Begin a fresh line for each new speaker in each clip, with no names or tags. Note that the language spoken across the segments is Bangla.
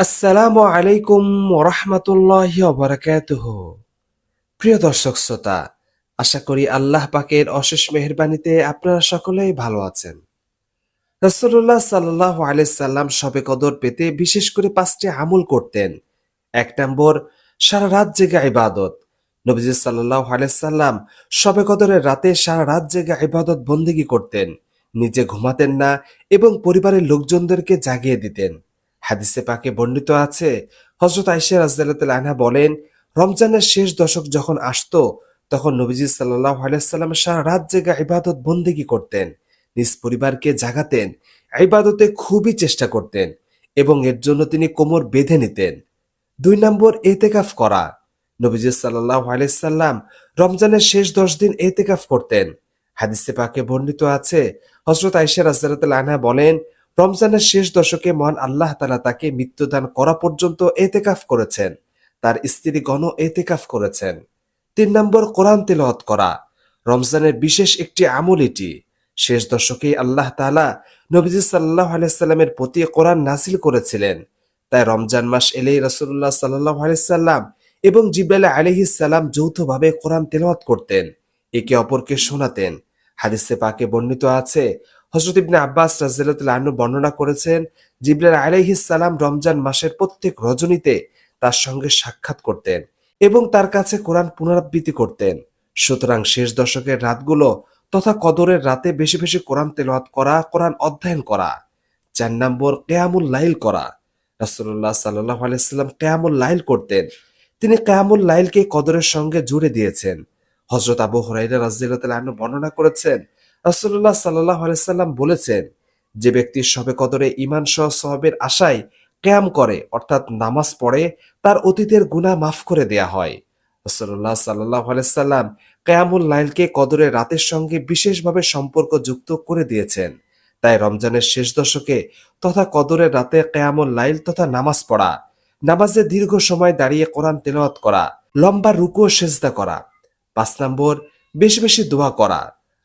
আসসালামু আলাইকুম ওরহমতুল্লাহি ওবারাকাতুহু। প্রিয় দর্শক শ্রোতা, আশা করি আল্লাহ পাকের অশেষ মেহেরবানিতে আপনারা সকলেই ভালো আছেন। রাসূলুল্লাহ সাল্লাল্লাহু আলাইহি সাল্লাম শবে কদর পেতে বিশেষ করে 5টি আমল করতেন। 1 নম্বর, সারা রাত জেগে ইবাদত। নবীজি সাল্লাল্লাহু আলাইহি সাল্লাম শবে কদরের রাতে সারা রাত জেগে ইবাদত বন্দেগী করতেন। নিজে ঘুমাতেন না এবং পরিবারের লোকজনদেরকে জাগিয়ে দিতেন। হাদিসে পাকে বর্ণিত আছে, হযরত আয়েশা রাদিয়াল্লাহু তাআলা আনহা বলেন, রমজানের শেষ দশক যখন আসতো তখন নবীজি সাল্লাল্লাহু আলাইহি সাল্লাম সারা রাত জেগে ইবাদত বন্দেগী করতেন। নিজ পরিবারকে জাগাতেন, ইবাদতে খুবই চেষ্টা করতেন এবং এর জন্য তিনি কোমর বেঁধে নিতেন। 2 নম্বর, এতেকাফ করা। নবীজি সাল্লাল্লাহু আলাইহি সাল্লাম রমজানের শেষ 10 দিন এতেকাফ করতেন। হাদিসে পাকে বর্ণিত আছে, হযরত আয়েশা রাদিয়াল্লাহু তাআলা আনহা বলেন, রমজানের শেষ দশকে মহান আল্লাহ তাআলা তাকে মৃত্যুদান করা পর্যন্ত এতেকাফ করেছেন। তার স্ত্রীগণও এতেকাফ করেছেন। 3 নম্বর, কোরআন তিলাওয়াত করা। রমজানের বিশেষ একটি আমল এটি। শেষ দশকে আল্লাহ তাআলা নবীজি সাল্লাল্লাহু আলাইহি সাল্লামের প্রতি কোরআন নাযিল করেছিলেন। তাই রমজান মাস এলেই রাসূলুল্লাহ সাল্লাল্লাহু আলাইহি সাল্লাম এবং জিবরাইল আলাইহিস সালাম যৌথভাবে কোরআন তেলাওয়াত করতেন, একে অপরকে শোনাতেন। হাদিসে পাকে বর্ণিত আছে, হযরত ইবনে আব্বাস রাদিয়াল্লাহু তাআলা আনহু বর্ণনা করেছেন, জিবরাইল আলাইহিস সালাম রমজান মাসের প্রত্যেক রজনীতে তার সঙ্গে সাক্ষাৎ করতেন এবং তার কাছে কোরআন পুনরাবৃত্তি করতেন। সুতরাং শেষ দশকের রাতগুলো তথা কদরের রাতে বেশি বেশি কোরআন তেলাওয়াত করা, কোরআন অধ্যয়ন করা। 4 নম্বর, কিয়ামুল লাইল করা। রাসূলুল্লাহ সাল্লাল্লাহু আলাইহি সাল্লাম কিয়ামুল লাইল করতেন। তিনি কিয়ামুল লাইলকে কদরের সঙ্গে জুড়ে দিয়েছেন। হযরত আবু হুরায়রা রাদিয়াল্লাহু তাআলা আনহু বর্ণনা করেছেন, রাসূলুল্লাহ সাল্লাল্লাহু আলাইহি সাল্লাম বলেছেন, যে ব্যক্তি শবে কদরে ঈমান সহ সওয়াবের আশায় কিয়াম করে অর্থাৎ নামাজ পড়ে, তার অতীতের গুনাহ মাফ করে দেয়া হয়। রাসূলুল্লাহ সাল্লাল্লাহু আলাইহি সাল্লাম কিয়ামুল লাইলকে কদরের রাতের সঙ্গে বিশেষভাবে সম্পর্ক যুক্ত করে দিয়েছেন। তাই রমজানের শেষ দশকে তথা কদরের রাতে কিয়ামুল লাইল তথা নামাজ পড়া, নামাজে দীর্ঘ সময় দাঁড়িয়ে কোরআন তেলাওয়াত করা, লম্বা রুকু ও সেজদা করা। 5 নম্বর, বেশি বেশি দোয়া করা।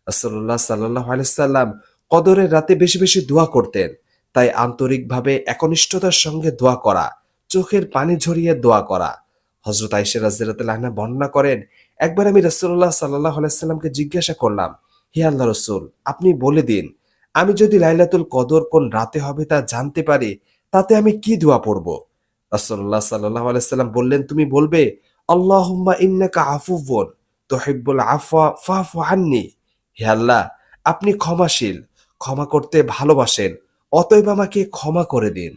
রাসূলুল্লাহ সাল্লাল্লাহু আলাইহি সাল্লাম কদরের রাতে বেশি বেশি দোয়া করতেন। তাই আন্তরিকভাবে একনিষ্ঠতার সঙ্গে দোয়া করা, চোখের পানি ঝরিয়ে দোয়া করা। হযরত আয়েশা রাদিয়াল্লাহু তাআলা আনহা বর্ণনা করেন, একবার আমি রাসূলুল্লাহ সাল্লাল্লাহু আলাইহি সাল্লামকে জিজ্ঞাসা করলাম, হে আল্লাহর রাসূল, আপনি বলে দিন, আমি যদি লাইলাতুল কদর কোন রাতে হবে তা জানতে পারি, তাতে আমি কি দোয়া পড়ব? রাসূলুল্লাহ সাল্লাল্লাহু আলাইহি সাল্লাম বললেন, তুমি বলবে, আল্লাহুম্মা ইন্নাকা আফুউন তুহিব্বুল আফওয়া ফাফু আন্নি। হে আল্লাহ, আপনি ক্ষমাশীল, ক্ষমা করতে ভালোবাসেন, অতএব আমাকে ক্ষমা করে দিন।